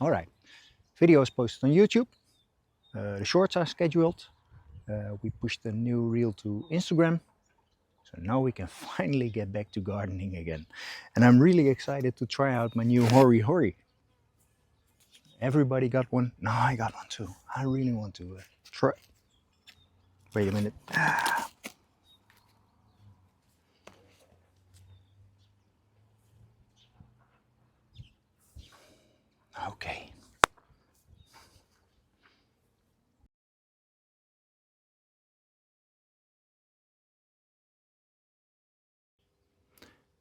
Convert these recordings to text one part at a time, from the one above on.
Alright, video is posted on YouTube, the shorts are scheduled, we pushed the new reel to Instagram, so now we can finally get back to gardening again. And I'm really excited to try out my new Hori Hori. Everybody got one? No, I got one too. I really want to try. Wait a minute. Okay.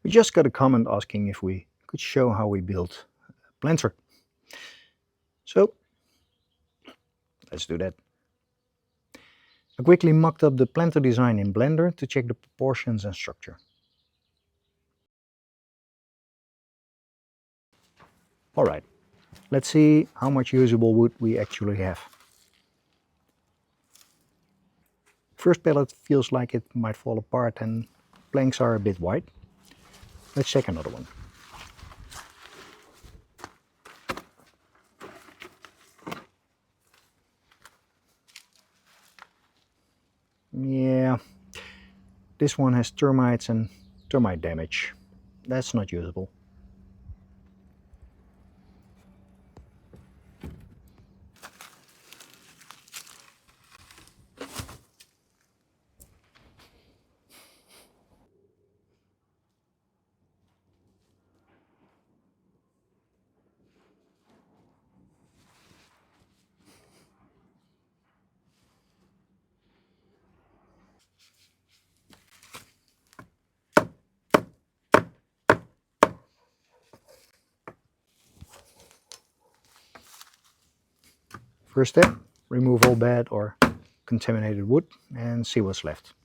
We just got a comment asking if we could show how we built a planter. So let's do that. I quickly mocked up the planter design in Blender to check the proportions and structure. Alright, let's see how much usable wood we actually have. First pallet feels like it might fall apart and planks are a bit wide. Let's check another one. Yeah, this one has termites and termite damage. That's not usable. First step, remove all bad or contaminated wood and see what's left.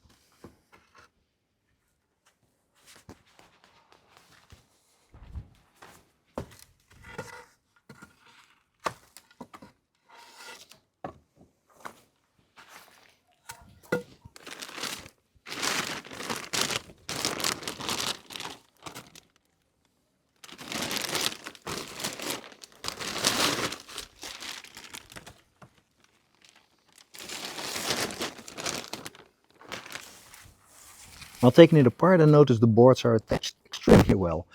While taking it apart, I noticed the boards are attached extremely well.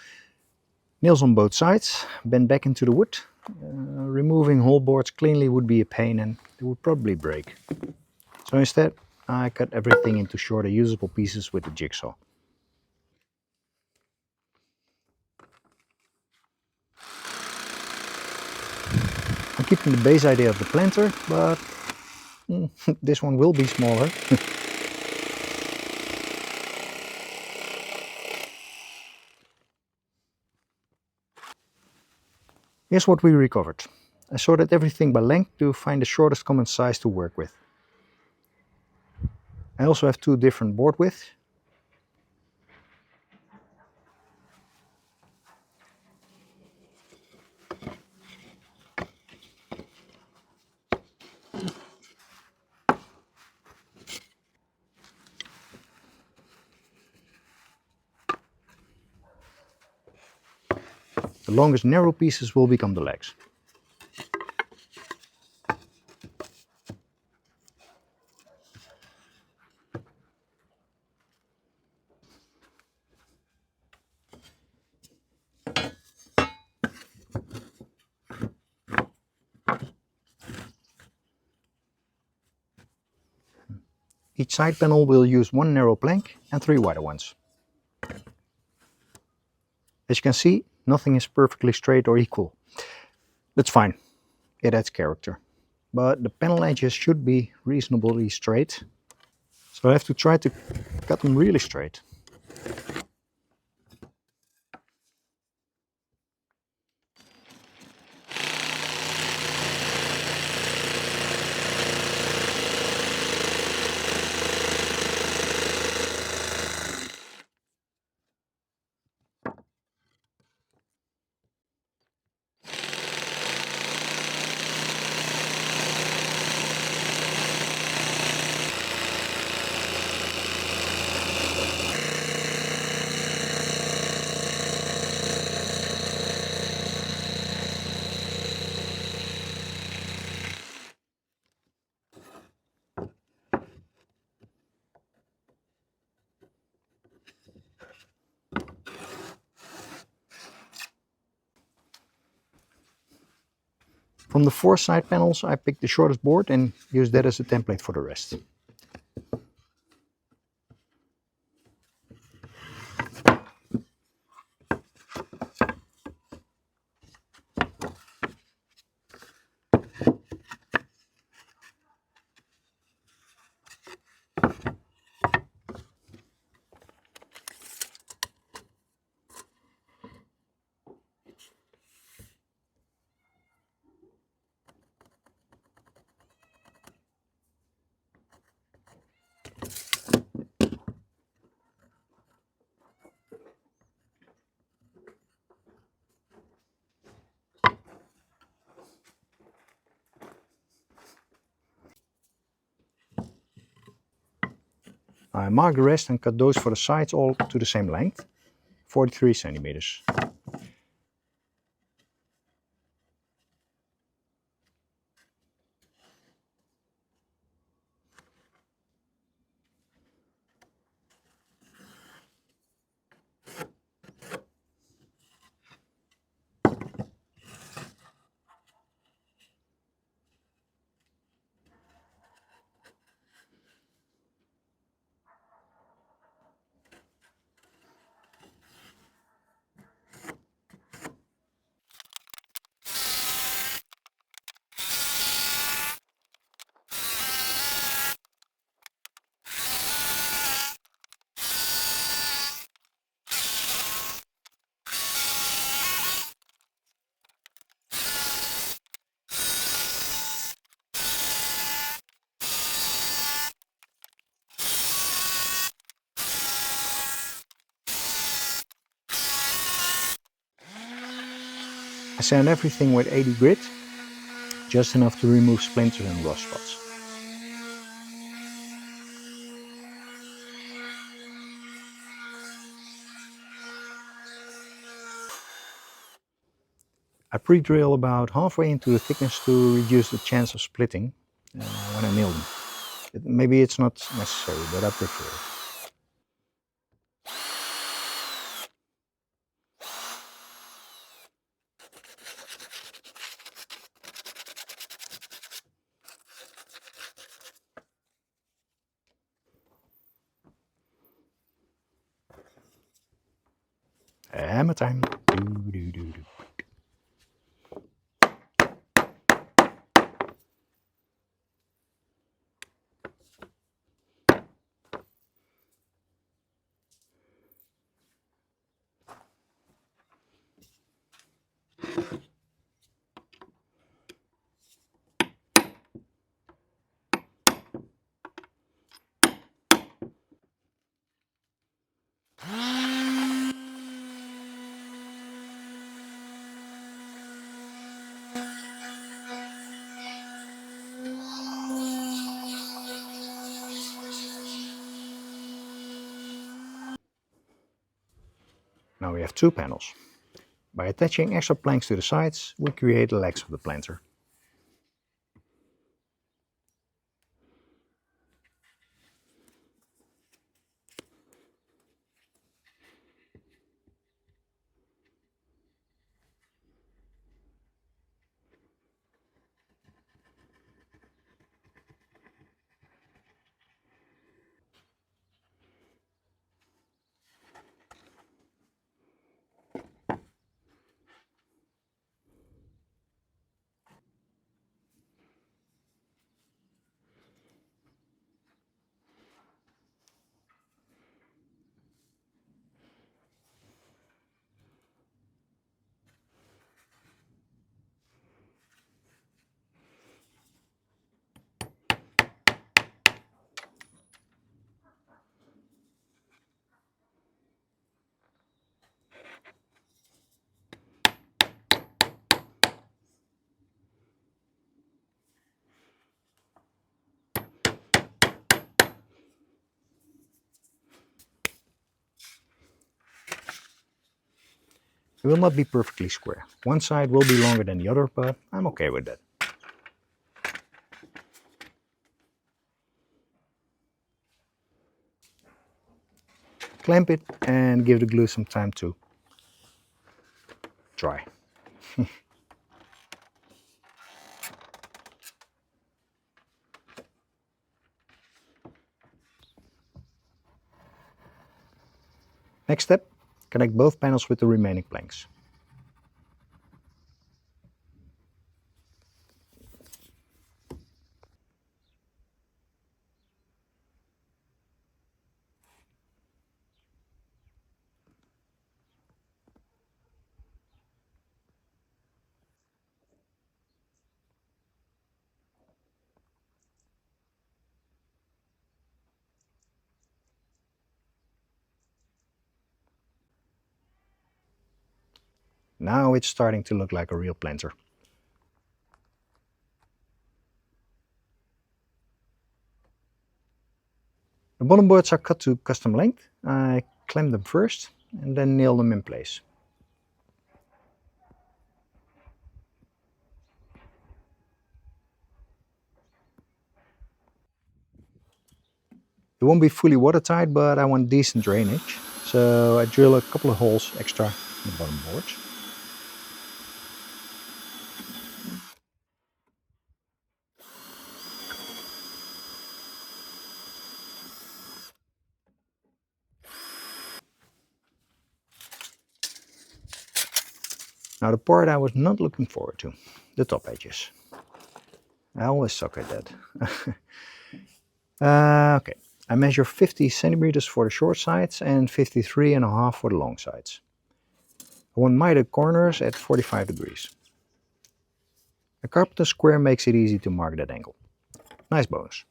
Nails on both sides, bend back into the wood. Removing whole boards cleanly would be a pain and they would probably break. So instead, I cut everything into shorter usable pieces with the jigsaw. I'm keeping the base idea of the planter, but this one will be smaller. Here's what we recovered. I sorted everything by length to find the shortest common size to work with. I also have two different board widths. The longest narrow pieces will become the legs. Each side panel will use one narrow plank and three wider ones. As you can see, nothing is perfectly straight or equal. That's fine, it adds character. But the panel edges should be reasonably straight, so I have to try to cut them really straight. From the 4 side panels I picked the shortest board and used that as a template for the rest. I mark the rest and cut those for the sides all to the same length, 43 centimeters. I sand everything with 80 grit, just enough to remove splinters and rust spots. I pre-drill about halfway into the thickness to reduce the chance of splitting when I nail them. Maybe it's not necessary, but I prefer it. Hammer time. Now we have 2 panels. By attaching extra planks to the sides, we create the legs of the planter. It will not be perfectly square. One side will be longer than the other, but I'm okay with that. Clamp it and give the glue some time to dry. Next step, connect both panels with the remaining planks. Now it's starting to look like a real planter. The bottom boards are cut to custom length. I clamp them first and then nail them in place. It won't be fully watertight, but I want decent drainage, so I drill a couple of holes extra in the bottom boards. Now the part I was not looking forward to, the top edges. I always suck at that. Okay, I measure 50 centimeters for the short sides and 53.5 for the long sides. I want mitered corners at 45 degrees. A carpenter square makes it easy to mark that angle. Nice bonus.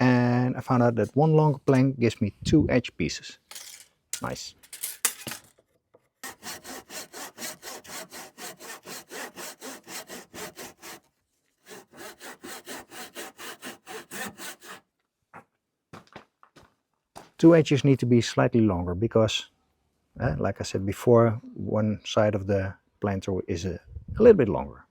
And I found out that one longer plank gives me 2 edge pieces. Nice. Two edges need to be slightly longer because, like I said before, one side of the planter is a little bit longer.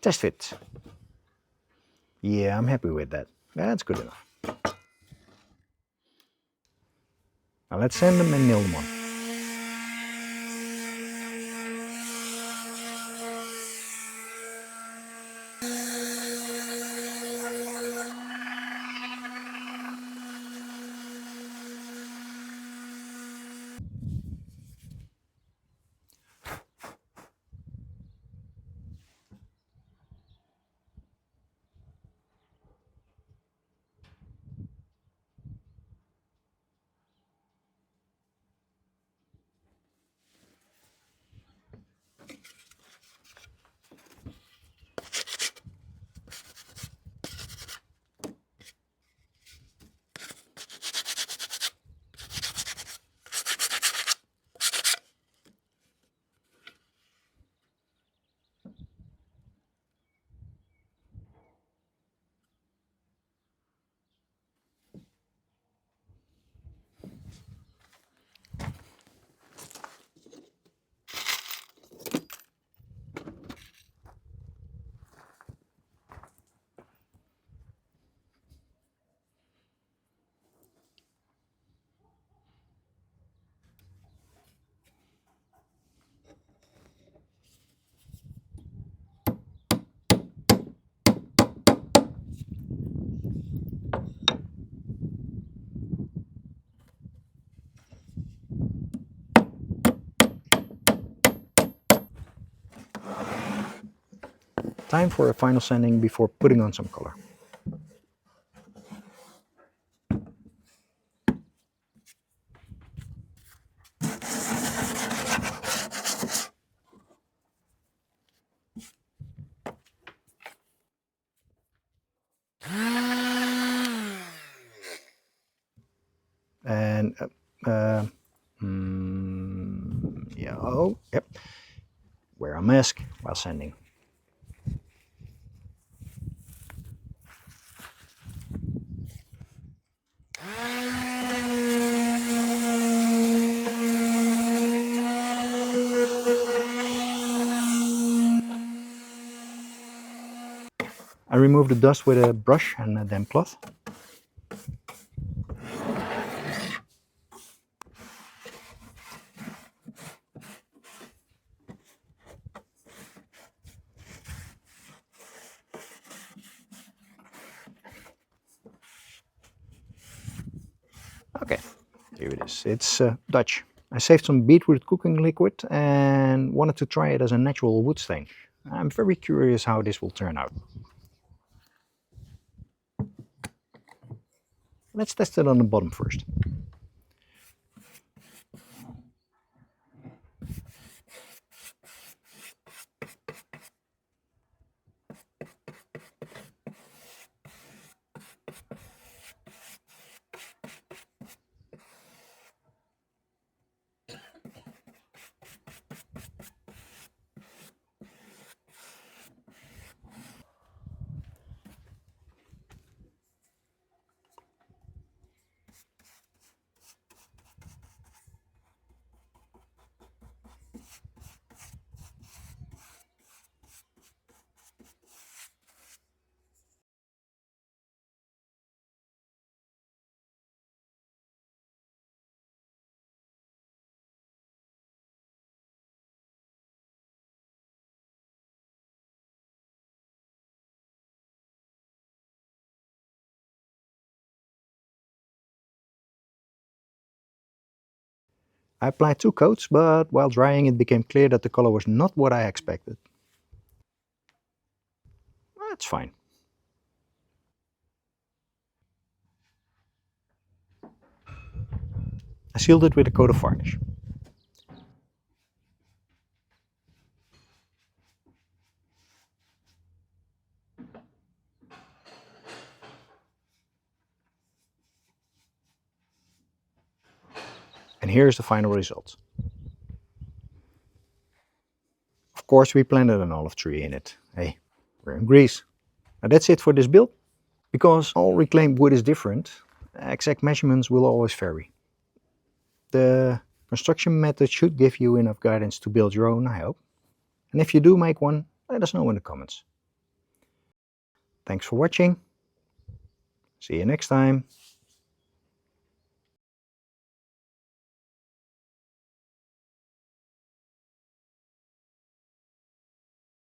Test fit. Yeah, I'm happy with that. That's good enough. Now let's sand them and nail them on. Time for a final sanding before putting on some color. And yeah, oh, yep. Wear a mask while sanding. I remove the dust with a brush and a damp cloth. Okay, here it is. It's Dutch. I saved some beetroot cooking liquid and wanted to try it as a natural wood stain. I'm very curious how this will turn out. Let's test it on the bottom first. I applied 2 coats, but while drying it became clear that the color was not what I expected. That's fine. I sealed it with a coat of varnish. And here's the final result. Of course we planted an olive tree in it. Hey, we're in Greece. Now that's it for this build. Because all reclaimed wood is different, exact measurements will always vary. The construction method should give you enough guidance to build your own, I hope. And if you do make one, let us know in the comments. Thanks for watching. See you next time.